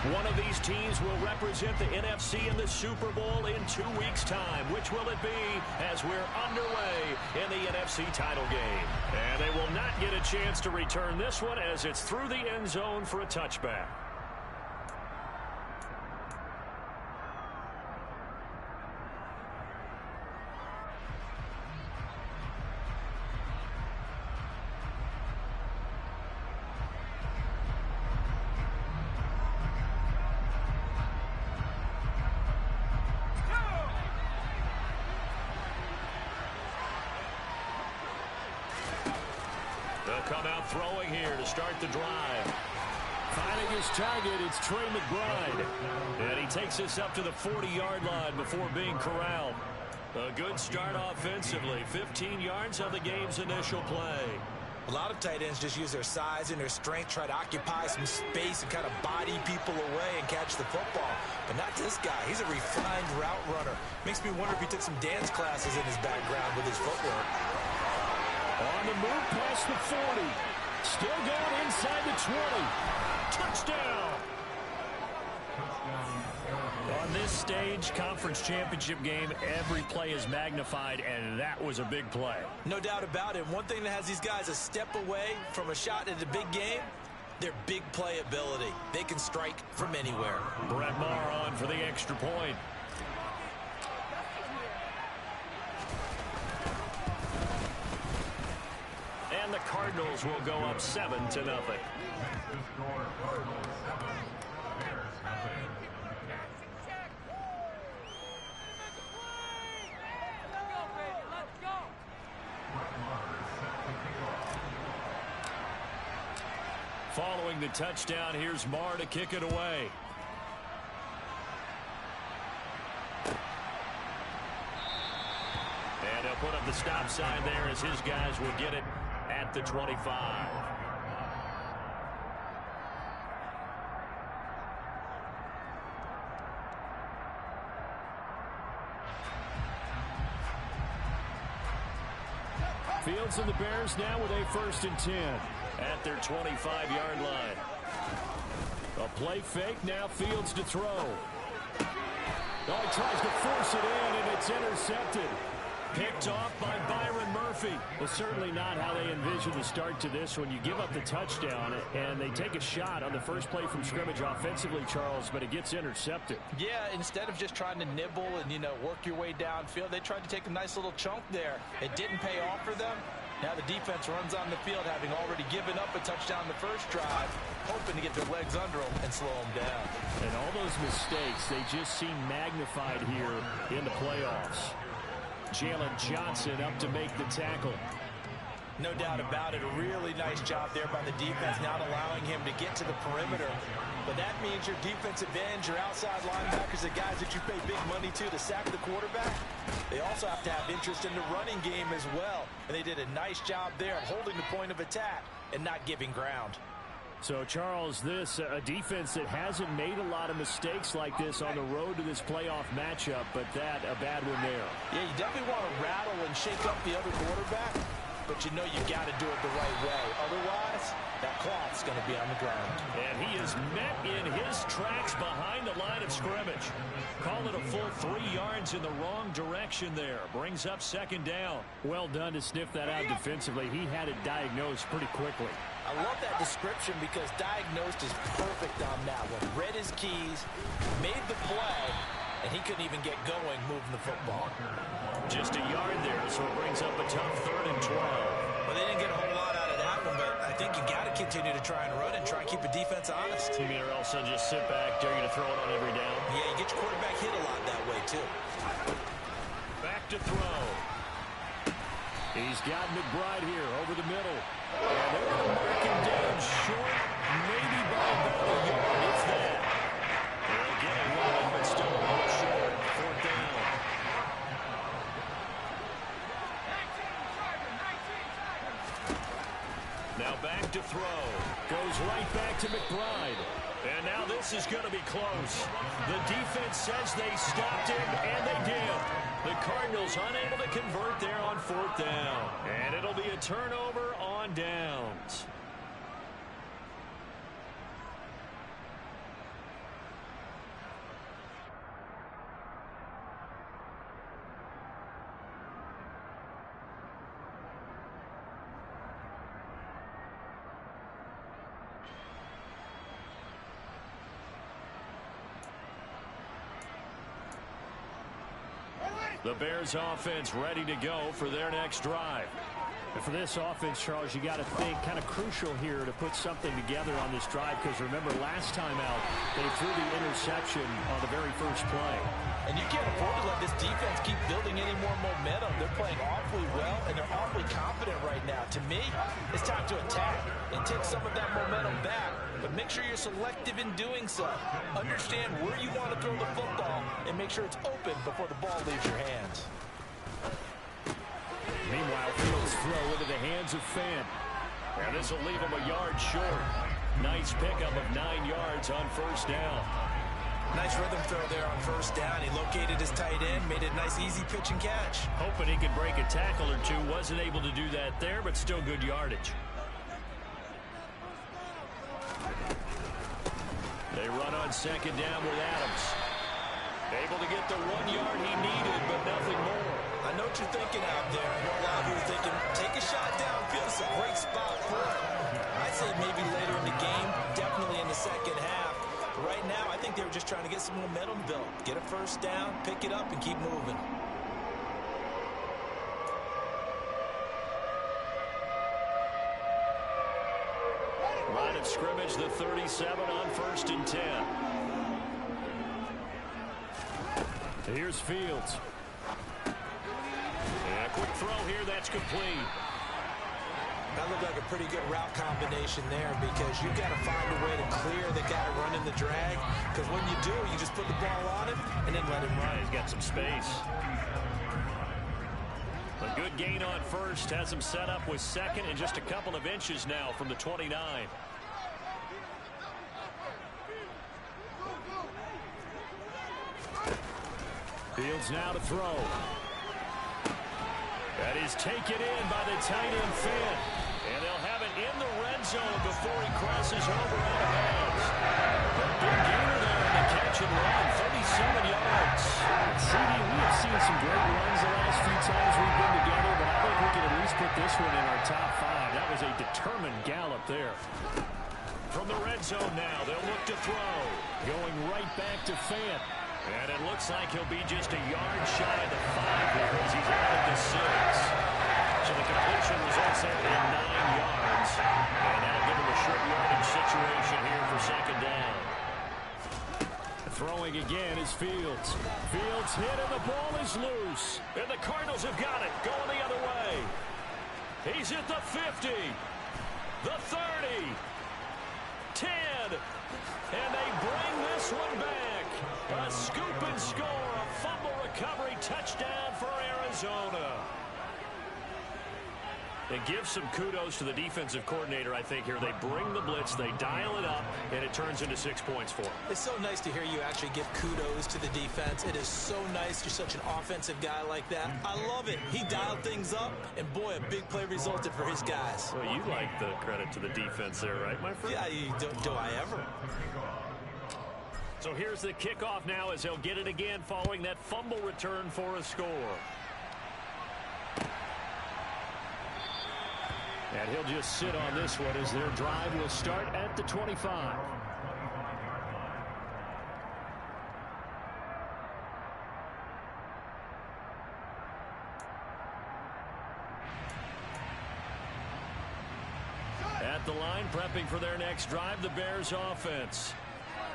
One of these teams will represent the NFC in the Super Bowl in 2 weeks' time. Which will it be as we're underway in the NFC title game? And they will not get a chance to return this one as it's through the end zone for a touchback. They'll come out throwing here to start the drive. Finding his target, it's Trey McBride. And he takes us up to the 40-yard line before being corralled. A good start offensively. 15 yards on the game's initial play. A lot of tight ends just use their size and their strength, try to occupy some space and kind of body people away and catch the football. But not this guy. He's a refined route runner. Makes me wonder if he took some dance classes in his background with his footwork. On the move past the 40. Still going inside the 20. Touchdown! On this stage, conference championship game, every play is magnified, and that was a big play. No doubt about it. One thing that has these guys a step away from a shot at the big game, their big play ability. They can strike from anywhere. Brett Maher on for the extra point. And the Cardinals will go up 7-0. Following the touchdown, here's Maher to kick it away. And he'll put up the stop sign there as his guys will get it at the 25. Fields and the Bears now with a 1st and 10 at their 25-yard line. A play fake, now Fields to throw. Oh, he tries to force it in, and it's intercepted. Picked off by Byron Murphy. Well, certainly not how they envisioned the start to this one. You give up the touchdown, and they take a shot on the first play from scrimmage offensively, Charles, but it gets intercepted. Yeah, instead of just trying to nibble and, work your way downfield, they tried to take a nice little chunk there. It didn't pay off for them. Now the defense runs on the field, having already given up a touchdown the first drive, hoping to get their legs under them and slow them down. And all those mistakes, they just seem magnified here in the playoffs. Jalen Johnson up to make the tackle. No doubt about it. A really nice job there by the defense, not allowing him to get to the perimeter. But that means your defensive ends, your outside linebackers, the guys that you pay big money to sack the quarterback, they also have to have interest in the running game as well. And they did a nice job there of holding the point of attack and not giving ground. So, Charles, this a defense that hasn't made a lot of mistakes like this on the road to this playoff matchup, but that a bad one there. Yeah, you definitely want to rattle and shake up the other quarterback, but you got to do it the right way. Otherwise, that cloth's going to be on the ground. And he is met in his tracks behind the line of scrimmage. Call it a full 3 yards in the wrong direction there. Brings up 2nd down. Well done to sniff that out defensively. He had it diagnosed pretty quickly. I love that description because diagnosed is perfect on that one. Read his keys, made the play, and he couldn't even get going moving the football. Just a yard there, so it brings up a tough 3rd and 12. Well, they didn't get a whole lot out of that one, but I think you got to continue to try and run and try and keep the defense honest. You mean or else they'll just sit back, dare you to throw it on every down? Yeah, you get your quarterback hit a lot that way, too. Back to throw. He's got McBride here over the middle. And they're going to mark him down short, maybe by about a yard, if that. They'll get it one, but still a little short. 4th down. Now back to throw. Goes right back to McBride. And now this is going to be close. The defense says they stopped him, and they did. The Cardinals unable to convert there on 4th down. And it'll be a turnover on downs. The Bears offense ready to go for their next drive. And for this offense, Charles, you got to think kind of crucial here to put something together on this drive, because remember last time out they threw the interception on the very first play. And you can't afford to let this defense keep building any more momentum. They're playing awfully well, and they're awfully confident right now. To me, it's time to attack and take some of that momentum back, but make sure you're selective in doing so. Understand where you want to throw the football and make sure it's open before the ball leaves your hands. Meanwhile, Fields throw into the hands of Fant. And this will leave him a yard short. Nice pickup of 9 yards on first down. Nice rhythm throw there on first down. He located his tight end, made it a nice easy pitch and catch. Hoping he could break a tackle or two. Wasn't able to do that there, but still good yardage. They run on second down with Adams. Able to get the 1 yard he needed, but nothing more. I know what you're thinking out there. I know a lot of you are thinking, take a shot downfield. It's a great spot for it. I'd say maybe later in the game, definitely in the second half. But right now, I think they were just trying to get some momentum built. Get a first down, pick it up, and keep moving. Line of scrimmage, the 37 on first and 10. Here's Fields. And a quick throw here, that's complete. That looked like a pretty good route combination there, because you've got to find a way to clear the guy running the drag, because when you do, you just put the ball on him and then let him run. He's got some space. A good gain on first has him set up with second and just a couple of inches now from the 29. Fields now to throw. That is taken in by the tight end Fant. And they'll have it in the red zone before he crosses over out of bounds. A big gainer there in the catch and run, 37 yards. CD, we have seen some great runs the last few times we've been together, but I think we can at least put this one in our top 5. That was a determined gallop there. From the red zone now, they'll look to throw. Going right back to Fant. And it looks like he'll be just a yard shy of the 5 here as he's added to 6. So the completion results in 9 yards. And that'll give him a short yardage situation here for second down. Throwing again is Fields. Fields hit and the ball is loose. And the Cardinals have got it. Going the other way. He's at the 50. The 30. 10. And they bring this one back. A scoop and score, a fumble recovery touchdown for Arizona. It gives some kudos to the defensive coordinator, I think, here. They bring the blitz, they dial it up, and it turns into 6 points for them. It's so nice to hear you actually give kudos to the defense. It is so nice you're such an offensive guy like that. I love it. He dialed things up, and boy, a big play resulted for his guys. Well, you like the credit to the defense there, right, my friend? Yeah, do I ever? So here's the kickoff now as they'll get it again following that fumble return for a score. And he'll just sit on this one as their drive will start at the 25. At the line, prepping for their next drive, the Bears offense.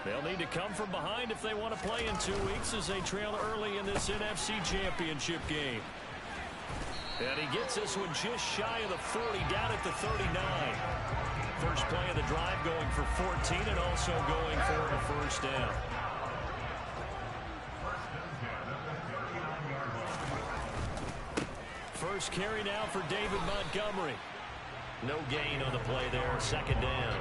They'll need to come from behind if they want to play in 2 weeks as they trail early in this NFC Championship game. And he gets this one just shy of the 40, down at the 39. First play of the drive going for 14 and also going for a first down. First carry now for David Montgomery. No gain on the play there, second down.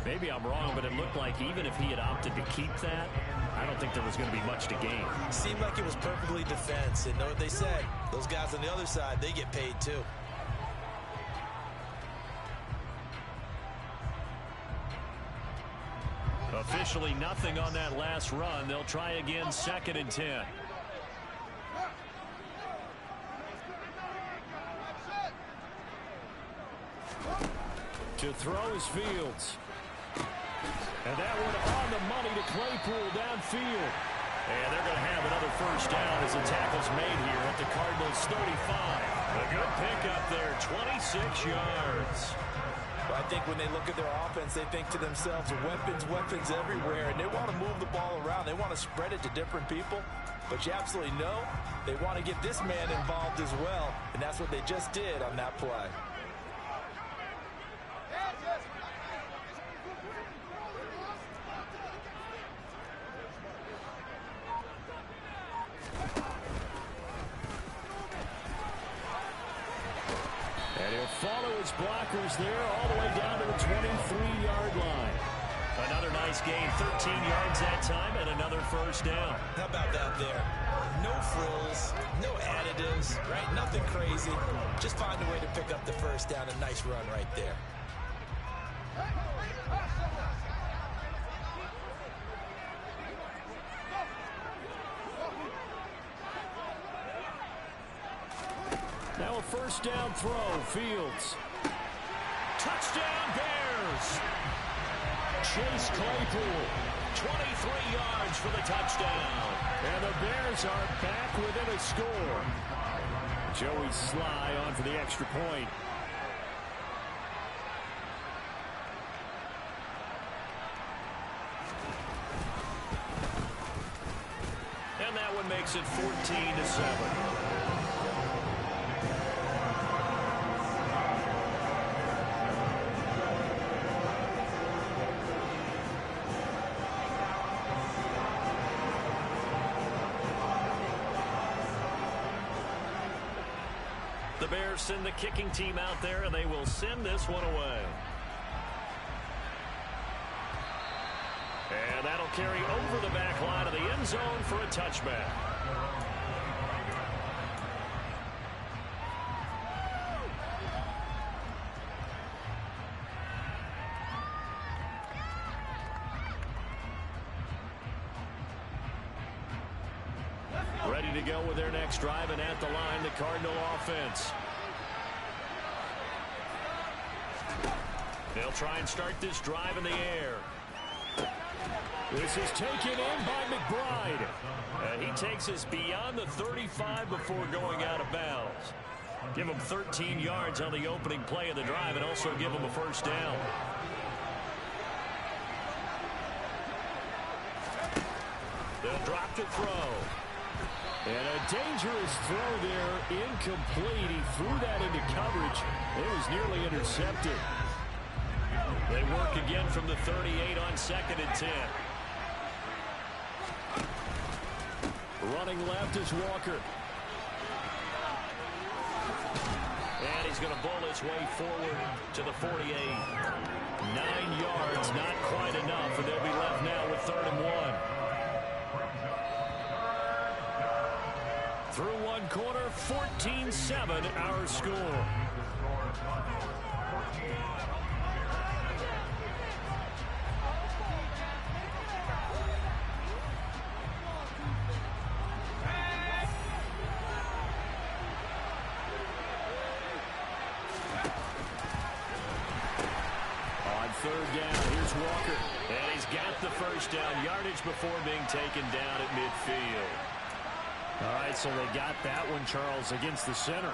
Maybe I'm wrong, but it looked like even if he had opted to keep that, I don't think there was going to be much to gain. Seemed like it was perfectly defense. And know what they said? Those guys on the other side, they get paid too. Officially nothing on that last run. They'll try again, second and 10. To throw is Fields. And that one on the money to Claypool downfield. And they're going to have another first down as the tackle's made here at the Cardinals' 35. A good pickup there, 26 yards. Well, I think when they look at their offense, they think to themselves, weapons, weapons everywhere, and they want to move the ball around. They want to spread it to different people, but you absolutely know they want to get this man involved as well, and that's what they just did on that play. Follow his blockers there all the way down to the 23-yard line. Another nice gain, 13 yards that time, and another first down. How about that there? No frills, no additives, right? Nothing crazy. Just find a way to pick up the first down. A nice run right there. Now a first down throw, Fields. Touchdown, Bears! Chase Claypool, 23 yards for the touchdown. And the Bears are back within a score. Joey Sly on for the extra point. And that one makes it 14-7. The Bears send the kicking team out there, and they will send this one away. And that'll carry over the back line of the end zone for a touchback. Ready to go with their next drive, and at the line, the Cardinal offense. They'll try and start this drive in the air. This is taken in by McBride. He takes us beyond the 35 before going out of bounds. Give him 13 yards on the opening play of the drive and also give him a first down. They'll drop to throw. And a dangerous throw there, incomplete. He threw that into coverage. It was nearly intercepted. They work again from the 38 on 2nd and 10. Running left is Walker. And he's going to bull his way forward to the 48. 9 yards, not quite enough, and they'll be left now with 3rd and 1. Through one quarter, 14-7 our score. On 3rd down, here's Walker. And he's got the first down, yardage before being taken down at midfield. All right, so they got that one, Charles, against the center.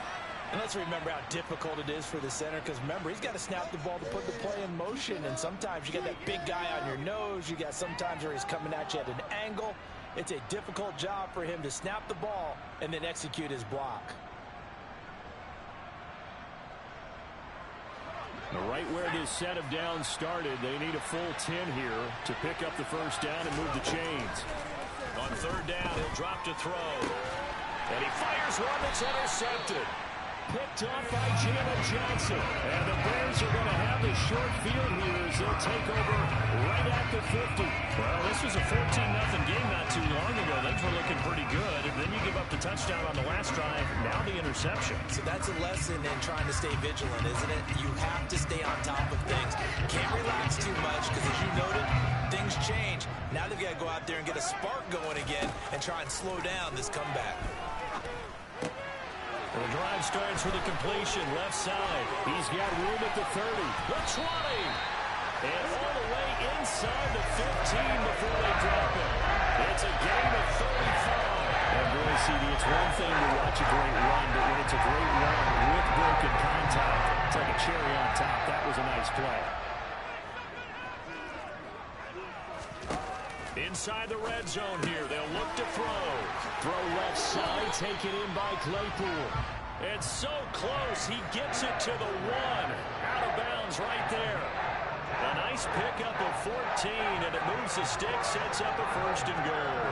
And let's remember how difficult it is for the center, because remember, he's got to snap the ball to put the play in motion, and sometimes you got that big guy on your nose. You got sometimes where he's coming at you at an angle. It's a difficult job for him to snap the ball and then execute his block. Right where this set of downs started, they need a full 10 here to pick up the first down and move the chains. On 3rd down, he'll drop to throw. And he fires one that's intercepted. Picked off by Jalen Johnson. And the Bears are going to have the short field here as they'll take over right at the 50. Well, this was a 14-0 game not too long ago. Things were looking pretty good. And then you give up the touchdown on the last drive. Now the interception. So that's a lesson in trying to stay vigilant, isn't it? You have to stay on top of things. Can't relax too much because, as you noted, things change. Now they've got to go out there and get a spark going again and try and slow down this comeback. The drive starts with a completion, left side. He's got room at the 30, the 20. And all the way inside the 15 before they drop it. It's a gain of 35. And boy, CD, it's one thing to watch a great run, but when it's a great run with broken contact, it's like a cherry on top. That was a nice play. Inside the red zone here, they'll look to throw. Throw left side, taken in by Claypool. And so close, he gets it to the 1. Out of bounds right there. A nice pickup of 14, and it moves the stick, sets up a 1st and goal.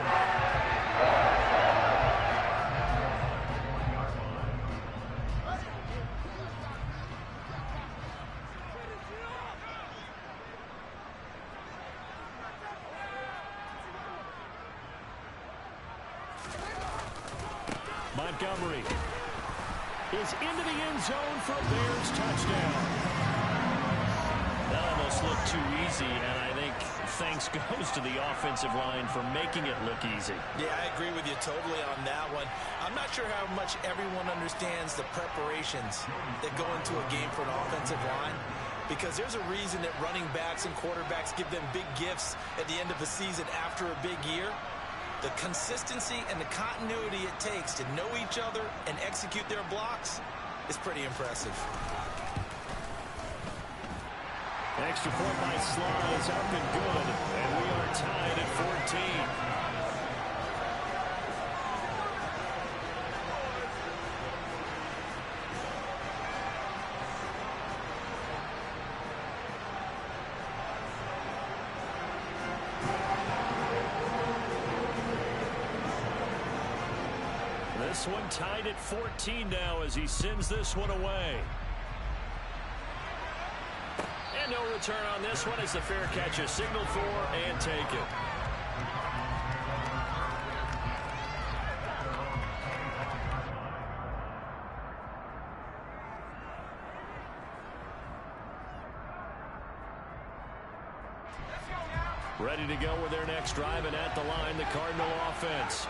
Montgomery is into the end zone for a Bears touchdown. That almost looked too easy, and I think thanks goes to the offensive line for making it look easy. Yeah, I agree with you totally on that one. I'm not sure how much everyone understands the preparations that go into a game for an offensive line, because there's a reason that running backs and quarterbacks give them big gifts at the end of the season after a big year. The consistency and the continuity it takes to know each other and execute their blocks is pretty impressive. Extra point by Sly is up and good, and we are tied at 14. This one tied at 14 now as he sends this one away. And no return on this one as the fair catch is signaled for and taken. Ready to go with their next drive, and at the line, the Cardinal offense.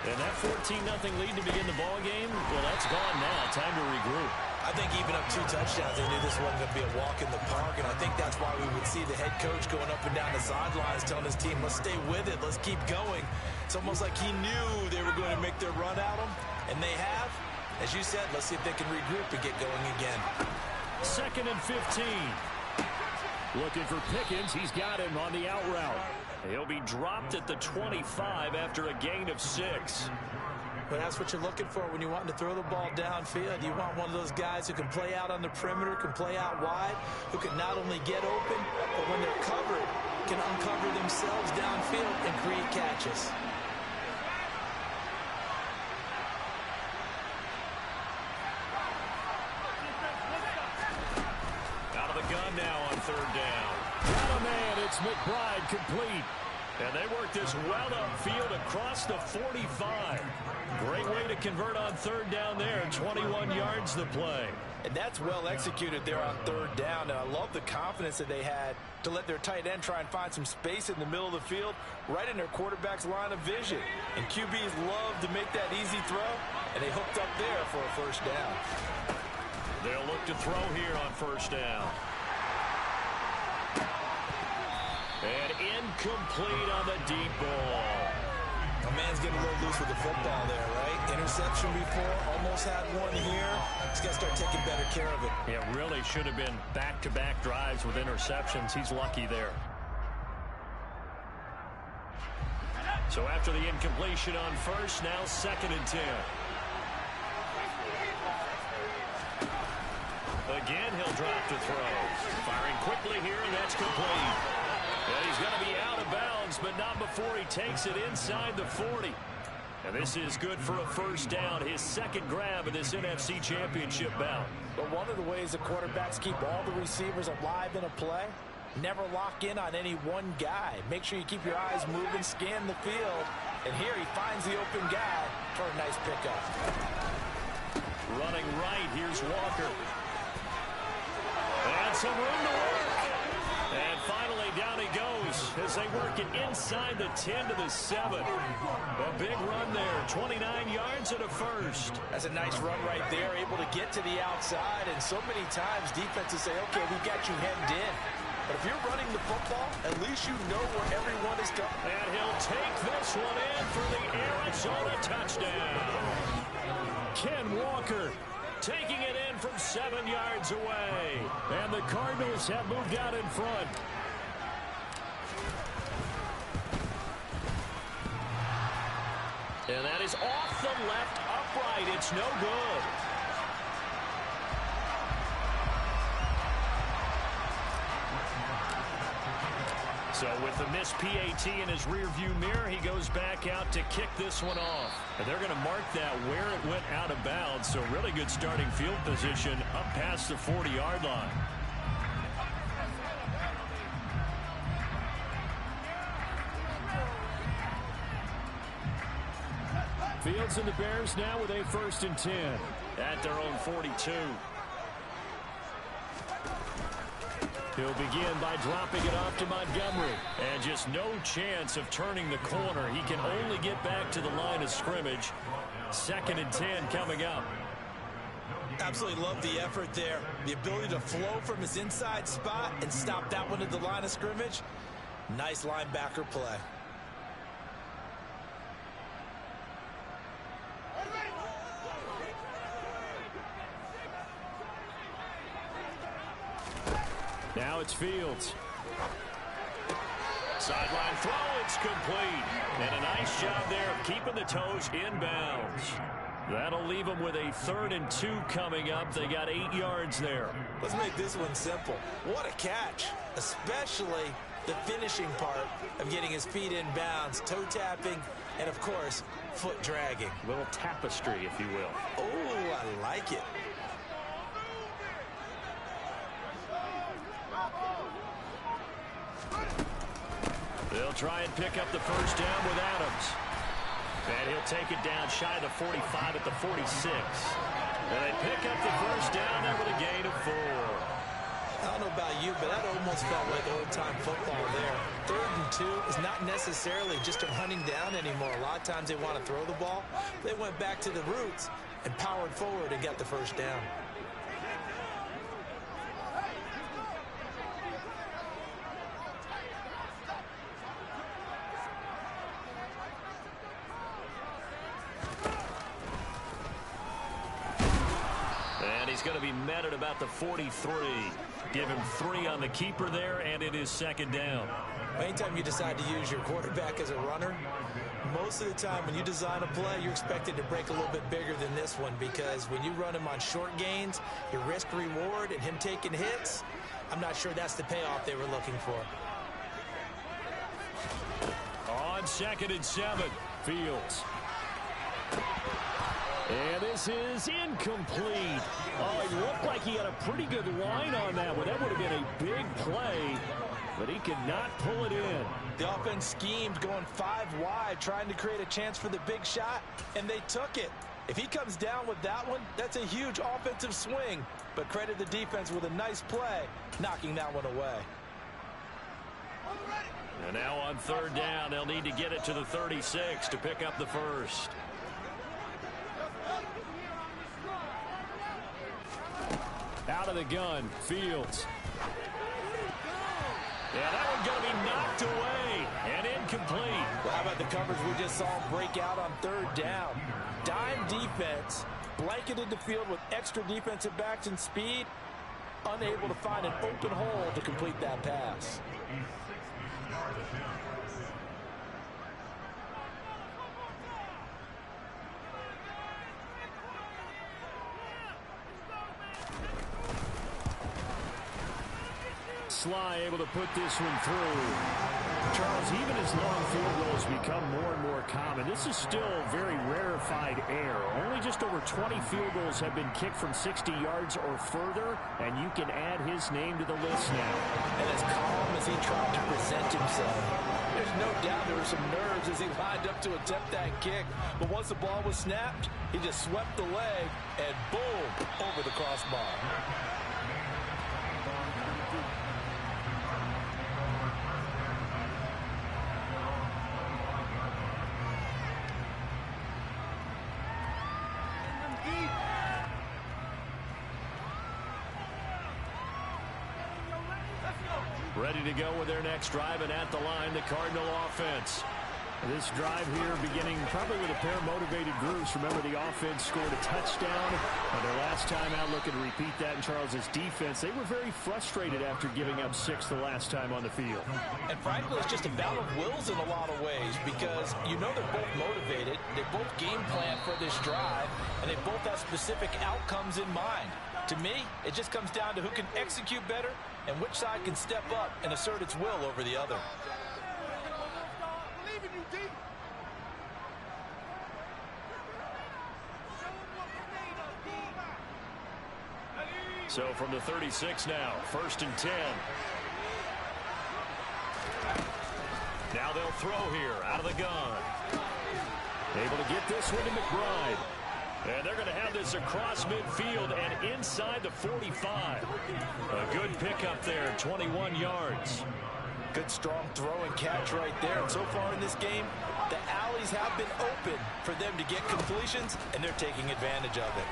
And that 14-0 lead to begin the ball game, well, that's gone now. Time to regroup. I think even up 2 touchdowns, they knew this wasn't going to be a walk in the park, and I think that's why we would see the head coach going up and down the sidelines telling his team, let's stay with it, let's keep going. It's almost like he knew they were going to make their run at him, and they have. As you said, let's see if they can regroup and get going again. 2nd and 15. Looking for Pickens. He's got him on the out route. He'll be dropped at the 25 after a gain of 6. But that's what you're looking for when you want to throw the ball downfield. You want one of those guys who can play out on the perimeter, can play out wide, who can not only get open, but when they're covered, can uncover themselves downfield and create catches. Out of the gun now on 3rd down. Got a man. It's McBride complete. And they work this well upfield across the 45. Great way to convert on 3rd down there. 21 yards the play. And that's well executed there on 3rd down. And I love the confidence that they had to let their tight end try and find some space in the middle of the field, right in their quarterback's line of vision. And QBs love to make that easy throw, and they hooked up there for a 1st down. They'll look to throw here on 1st down. And incomplete on the deep ball. A man's getting a little loose with the football there, right? Interception before, almost had one here. He's got to start taking better care of it. Yeah, really should have been back-to-back drives with interceptions. He's lucky there. So after the incompletion on 1st, now 2nd and 10. Again, he'll drop to throw. Firing quickly here, and that's complete. And he's going to be out of bounds, but not before he takes it inside the 40. And this is good for a 1st down, his 2nd grab of this NFC Championship bout. But one of the ways the quarterbacks keep all the receivers alive in a play, never lock in on any one guy. Make sure you keep your eyes moving, scan the field. And here he finds the open guy for a nice pickup. Running right, here's Walker. And some room to work. And finally, down he goes. as they work it inside the 10 to the 7. A big run there, 29 yards and a first. That's a nice run right there, able to get to the outside. And so many times defenses say, okay, we've got you hemmed in. But if you're running the football, at least you know where everyone is going. And he'll take this one in for the Arizona touchdown. Ken Walker taking it in from 7 yards away. And the Cardinals have moved out in front. And that is off the left upright. It's no good. So with the missed PAT in his rearview mirror, he goes back out to kick this one off. And they're going to mark that where it went out of bounds. So really good starting field position up past the 40-yard line. Fields and the Bears now with a 1st and 10 at their own 42. He'll begin by dropping it off to Montgomery. And just no chance of turning the corner. He can only get back to the line of scrimmage. 2nd and 10 coming up. Absolutely love the effort there. The ability to flow from his inside spot and stop that one at the line of scrimmage. Nice linebacker play. Now it's Fields. Sideline throw, it's complete. And a nice job there of keeping the toes inbounds. That'll leave them with a 3rd and 2 coming up. They got 8 yards there. Let's make this one simple. What a catch, especially the finishing part of getting his feet in bounds, toe tapping, and of course, foot dragging. A little tapestry, if you will. Oh, I like it. They'll try and pick up the first down with Adams. And he'll take it down shy of the 45 at the 46. And they pick up the first down there with a gain of 4. I don't know about you, but that almost felt like old-time football there. 3rd and 2 is not necessarily just a running down anymore. A lot of times they want to throw the ball. They went back to the roots and powered forward and got the first down. He's going to be met at about the 43. Give him 3 on the keeper there, and it is 2nd down. Anytime you decide to use your quarterback as a runner, most of the time when you design a play, you're expected to break a little bit bigger than this one, because when you run him on short gains, your risk-reward and him taking hits, I'm not sure that's the payoff they were looking for. On 2nd and 7, Fields. And this is incomplete. Oh, it looked like he had a pretty good line on that one. That would have been a big play, but he could not pull it in. The offense schemed going 5 wide, trying to create a chance for the big shot, and they took it. If he comes down with that one, that's a huge offensive swing. But credit the defense with a nice play, knocking that one away. And now on 3rd down, they'll need to get it to the 36 to pick up the first. Out of the gun, Fields. Yeah, that one's going to be knocked away and incomplete. Well, how about the coverage we just saw him break out on 3rd down? Dime defense, blanketed the field with extra defensive backs and speed, unable to find an open hole to complete that pass. Sly able to put this one through. Charles, even as long field goals become more and more common, this is still very rarefied air. Only just over 20 field goals have been kicked from 60 yards or further, and you can add his name to the list now. And as calm as he tried to present himself, there's no doubt there were some nerves as he lined up to attempt that kick. But once the ball was snapped, he just swept the leg and boom, over the crossbar. Ready to go with their next drive, and at the line, the Cardinal offense. This drive here beginning probably with a pair of motivated groups. Remember, the offense scored a touchdown on their last time out, looking to repeat that in Charles's defense. They were very frustrated after giving up 6 the last time on the field. And frankly, it's just a battle of wills in a lot of ways, because you know they're both motivated. They both game plan for this drive, and they both have specific outcomes in mind. To me, it just comes down to who can execute better and which side can step up and assert its will over the other. So from the 36 now, 1st and 10. Now they'll throw here out of the gun. Able to get this one to McBride. And they're going to have this across midfield and inside the 45. A good pickup there, 21 yards. Good strong throw and catch right there. And so far in this game, the alleys have been open for them to get completions, and they're taking advantage of it.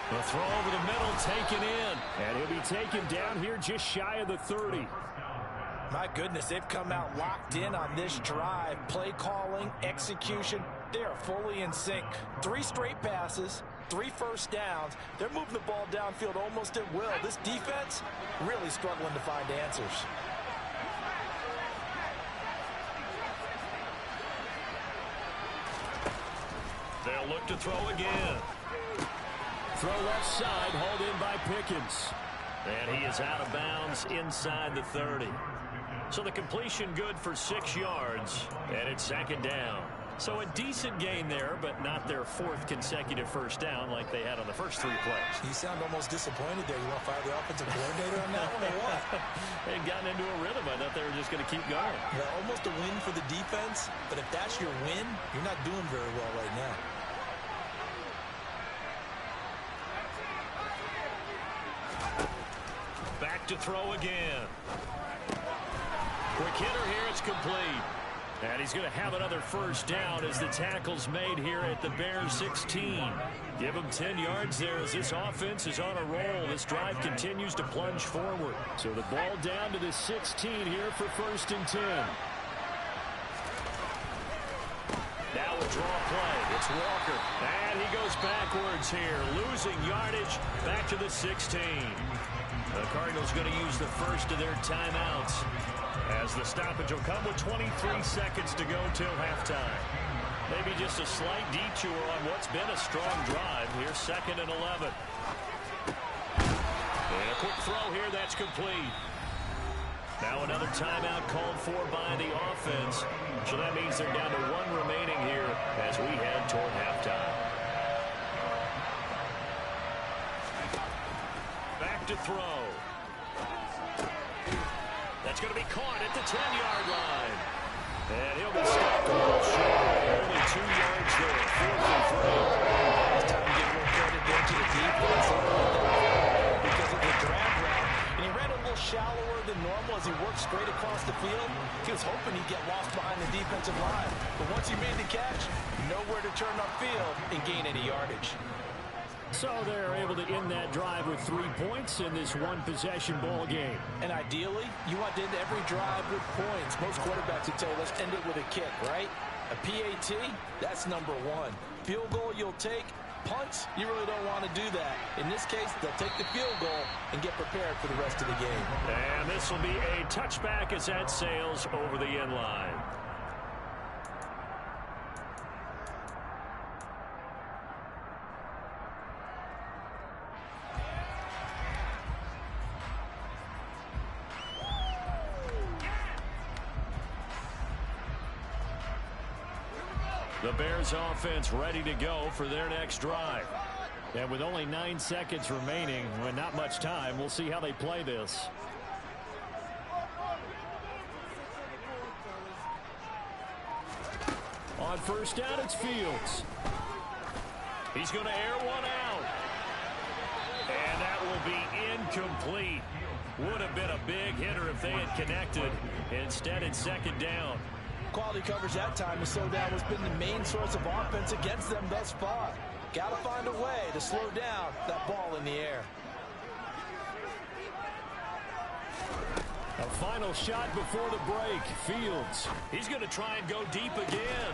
The throw over the middle, taken in. And he'll be taken down here just shy of the 30. My goodness, they've come out locked in on this drive. Play calling, execution, they are fully in sync. 3 straight passes, 3 first downs. They're moving the ball downfield almost at will. This defense really struggling to find answers. They'll look to throw again. Throw left side, hauled in by Pickens. And he is out of bounds inside the 30. So the completion good for 6 yards, and it's 2nd down. So a decent gain there, but not their 4th consecutive first down like they had on the first 3 plays. You sound almost disappointed there. You want to fire the offensive coordinator on that one or what? They'd gotten into a rhythm. I thought they were just going to keep going. Yeah, almost a win for the defense, but if that's your win, you're not doing very well right now. Back to throw again. Quick hitter here, it's complete. And he's going to have another first down as the tackle's made here at the Bears 16. Give him 10 yards there as this offense is on a roll. This drive continues to plunge forward. So the ball down to the 16 here for 1st and 10. Now a draw play. It's Walker. And he goes backwards here, losing yardage back to the 16. The Cardinals going to use the first of their timeouts, as the stoppage will come with 23 seconds to go till halftime. Maybe just a slight detour on what's been a strong drive. Here's 2nd and 11. And a quick throw here, that's complete. Now another timeout called for by the offense. So that means they're down to 1 remaining here as we head toward halftime. Back to throw. That's going to be caught at the 10-yard line. And he'll be stopped a little short. Only 2 yards there. 4th and 3. It's time to give more credit there to the defense because of the drag route. And he ran a little shallower than normal as he worked straight across the field. He was hoping he'd get lost behind the defensive line. But once he made the catch, nowhere to turn upfield and gain any yardage. So they're able to end that drive with 3 points in this one-possession ball game. And ideally, you want to end every drive with points. Most quarterbacks would say, let's end it with a kick, right? A PAT, that's number 1. Field goal you'll take. Punts, you really don't want to do that. In this case, they'll take the field goal and get prepared for the rest of the game. And this will be a touchback as that sails over the end line. The Bears offense ready to go for their next drive. And with only 9 seconds remaining, and not much time, we'll see how they play this. On first down, it's Fields. He's going to air one out. And that will be incomplete. Would have been a big hitter if they had connected. Instead, it's 2nd down. Quality coverage that time to slow down has been the main source of offense against them thus far. Got to find a way to slow down that ball in the air. A final shot before the break. Fields. He's going to try and go deep again.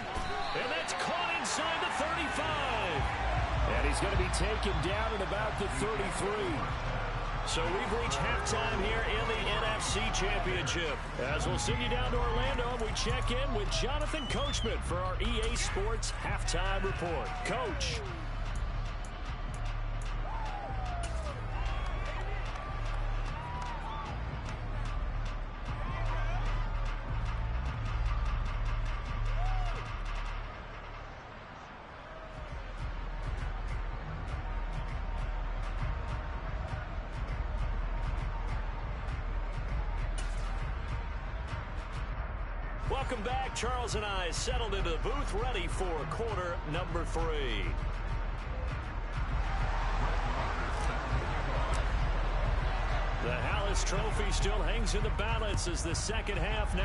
And that's caught inside the 35. And he's going to be taken down at about the 33. So we've reached halftime here in the NFC Championship. As we'll send you down to Orlando, and we check in with Jonathan Coachman for our EA Sports Halftime Report. Coach. Welcome back. Charles and I settled into the booth, ready for quarter number 3. The Hallis Trophy still hangs in the balance as the second half now